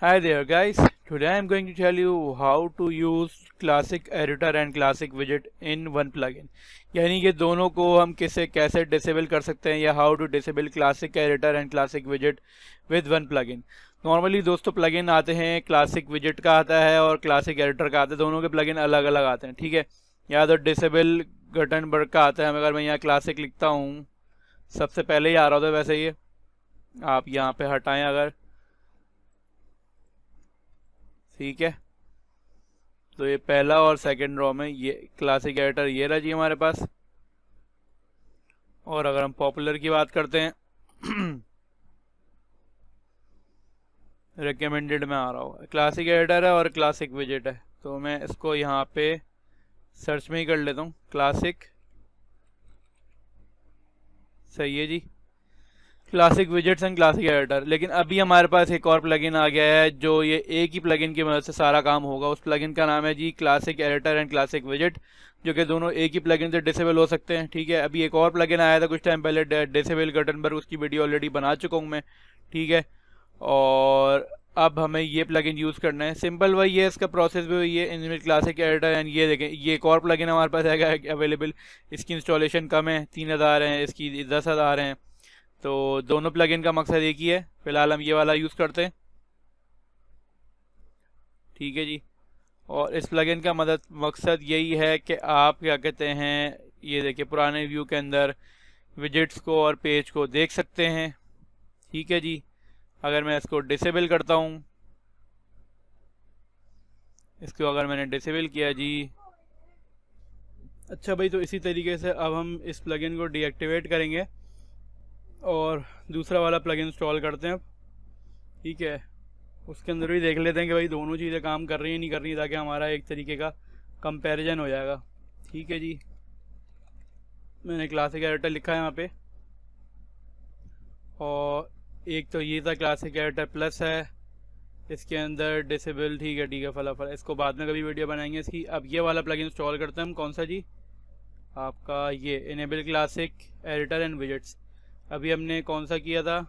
Hi there guys, today I am going to tell you how to use classic editor and classic widget in one plugin। यानी कि दोनों को हम कैसे disable कर सकते हैं या how to disable classic editor and classic विजेट विद वन प्लगइन। नॉर्मली दोस्तों प्लगइन आते हैं, क्लासिक विजेट का आता है और क्लासिक एडिटर का आता है, दोनों के प्लगइन अलग अलग आते हैं, ठीक है। या तो डिसेबल गटनबर्ग का आता है, अगर मैं यहाँ क्लासिक लिखता हूँ सबसे पहले ही आ रहा होता है, वैसे ये आप यहाँ पे हटाएं अगर, ठीक है। तो ये पहला और सेकंड रो में ये क्लासिक एडिटर ये रहा जी हमारे पास। और अगर हम पॉपुलर की बात करते हैं रिकमेंडेड में आ रहा होगा, क्लासिक एडिटर है और क्लासिक विजेट है। तो मैं इसको यहाँ पे सर्च में ही कर लेता हूँ, क्लासिक, सही है जी, classic widgets and classic editor. लेकिन अभी हमारे पास एक और प्लगइन आ गया है जो ये एक ही प्लगइन की मदद से सारा काम होगा। उस प्लगइन का नाम है जी क्लासिक एडिटर एंड क्लासिक विजेट, जो कि दोनों एक ही प्लगइन से डिसेबल हो सकते हैं, ठीक है। अभी एक और प्लगइन आया था कुछ टाइम पहले, डिसेबल गटनबर्ग, उसकी वीडियो ऑलरेडी बना चुका हूँ मैं, ठीक है। और अब हमें ये प्लगइन यूज़ करना है, सिंपल वही है, इसका प्रोसेस भी वही है, इनमें क्लासिक एडिटर एंड ये देखें ये एक और प्लगइन हमारे पास है अवेलेबल। इसकी इंस्टॉलेशन कम है, 3000 है, इसकी 10,000 हैं। तो दोनों प्लगइन का मकसद एक ही है, फिलहाल हम ये वाला यूज़ करते हैं, ठीक है जी। और इस प्लगइन का मकसद यही है कि आप क्या कहते हैं, ये देखिए पुराने व्यू के अंदर विजेट्स को और पेज को देख सकते हैं, ठीक है जी। अगर मैं इसको डिसेबल करता हूँ, इसको अगर मैंने डिसेबल किया जी, अच्छा भाई, तो इसी तरीके से अब हम इस प्लगइन को डीएक्टिवेट करेंगे और दूसरा वाला प्लगइन इंस्टॉल करते हैं अब, ठीक है। उसके अंदर भी देख लेते हैं कि भाई दोनों चीज़ें काम कर रही हैं नहीं कर रही, ताकि हमारा एक तरीके का कंपैरिजन हो जाएगा, ठीक है जी। मैंने क्लासिक एडिटर लिखा है यहाँ पे, और एक तो ये था क्लासिक एडिटर प्लस है, इसके अंदर डिसेबल, ठीक है फलाफल, इसको बाद में कभी वीडियो बनाएंगे इसकी। अब ये वाला प्लगइन इंस्टॉल करते हैं हम, कौन सा जी, आपका ये enable classic editor and widgets. अभी हमने कौन सा किया था,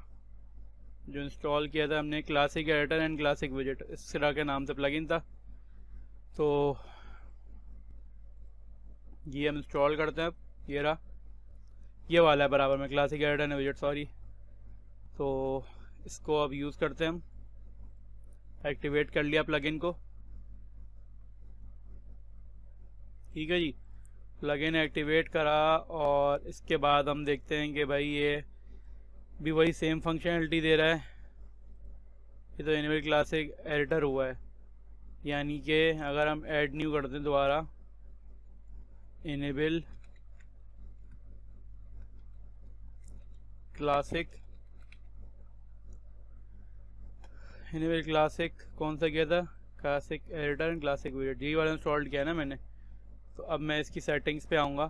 जो इंस्टॉल किया था हमने, क्लासिक एडिटर एंड क्लासिक विजेट, इस तरह के नाम से प्लगइन था। तो ये हम इंस्टॉल करते हैं अब, ये रहा, ये वाला है बराबर में, क्लासिक एडिटर एंड विजेट, सॉरी। तो इसको अब यूज़ करते हैं हम, एक्टिवेट कर लिया प्लगइन को, ठीक है जी। प्लगइन एक्टिवेट करा और इसके बाद हम देखते हैं कि भाई ये भी वही सेम फंक्शनलिटी दे रहा है। ये तो इनेबल क्लासिक एडिटर हुआ है, यानी कि अगर हम ऐड न्यू करते हैं दोबारा, इनेबल क्लासिक, इनेबल क्लासिक कौन सा किया था, क्लासिक एडिटर एंड क्लासिक विजेट, यही वाला इंस्टॉल किया ना मैंने। तो अब मैं इसकी सेटिंग्स पे आऊँगा,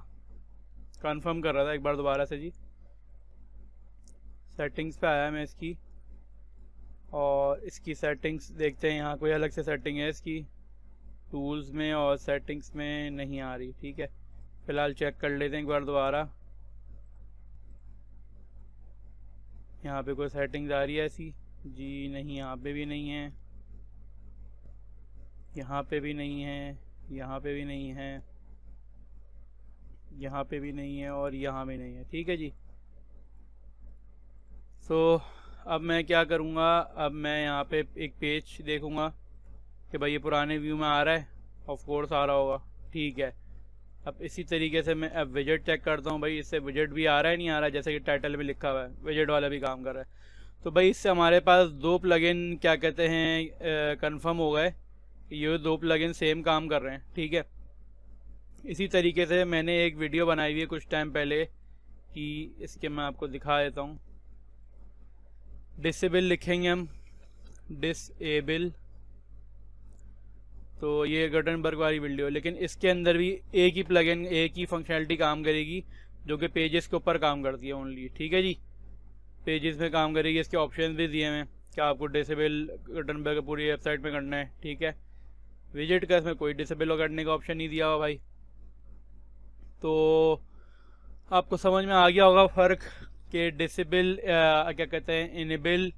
कंफर्म कर रहा था एक बार दोबारा से जी, सेटिंग्स पे आया मैं इसकी, और इसकी सेटिंग्स देखते हैं, यहाँ कोई अलग से सेटिंग है इसकी, टूल्स में और सेटिंग्स में नहीं आ रही, ठीक है। फ़िलहाल चेक कर लेते हैं एक बार दोबारा, यहाँ पे कोई सेटिंग्स आ रही है ऐसी जी, नहीं, यहाँ पे भी नहीं है, यहाँ पे भी नहीं है, यहाँ पे भी नहीं है, यहाँ पे भी नहीं है, और यहाँ भी नहीं है, ठीक है जी। सो अब मैं क्या करूँगा, अब मैं यहाँ पे एक पेज देखूँगा कि भाई ये पुराने व्यू में आ रहा है, ऑफ कोर्स आ रहा होगा, ठीक है। अब इसी तरीके से मैं अब विजेट चेक करता हूँ, भाई इससे विजेट भी आ रहा है नहीं आ रहा है, जैसे कि टाइटल में लिखा हुआ है विजेट वाला भी काम कर रहा है। तो भाई इससे हमारे पास दो प्लगइन क्या कहते हैं कंफर्म हो गए, ये दो प्लगइन सेम काम कर रहे हैं, ठीक है। इसी तरीके से मैंने एक वीडियो बनाई हुई है कुछ टाइम पहले कि इसके मैं आपको दिखा देता हूँ, डिसेबल लिखेंगे हम, डिसेबल, तो ये गटनबर्ग वाली वीडियो, लेकिन इसके अंदर भी एक ही प्लगइन एक ही फंक्शनलिटी काम करेगी, जो कि पेजेस के ऊपर काम करती है ओनली, ठीक है जी, पेजेस में काम करेगी। इसके ऑप्शन भी दिए हैं कि आपको डिसेबल गटनबर्ग पूरी वेबसाइट में करना है, ठीक है। विजेट का इसमें कोई डिसेबल करने का ऑप्शन नहीं दिया हुआ भाई। तो आपको समझ में आ गया होगा फ़र्क कि डिसेबल क्या कहते हैं, इनेबल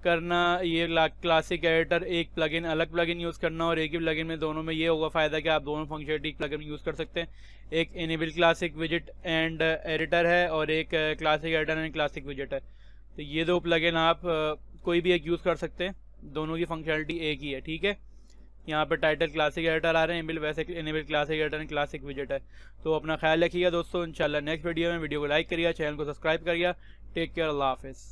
करना, ये क्लासिक एडिटर एक प्लगइन अलग प्लगइन यूज़ करना और एक ही प्लगइन में दोनों में ये होगा फ़ायदा कि आप दोनों फंक्शनलिटी प्लगइन यूज़ कर सकते हैं। एक इनेबल क्लासिक विजेट एंड एडिटर है और एक क्लासिक एडिटर एंड क्लासिक विजेट है। तो ये दो प्लगइन आप कोई भी एक यूज़ कर सकते हैं, दोनों की फंक्शनलिटी एक ही है। ठीक है, यहाँ पे टाइटल क्लासिक एडिटर आ रहे हैं, इनेबल वैसे enable classic editor and classic विजेट है। तो अपना ख्याल रखिएगा दोस्तों, इंशाल्लाह नेक्स्ट वीडियो में वीडियो को लाइक करिएगा, चैनल को सब्सक्राइब करिएगा। टेक केयर, अल्लाह हाफिज़।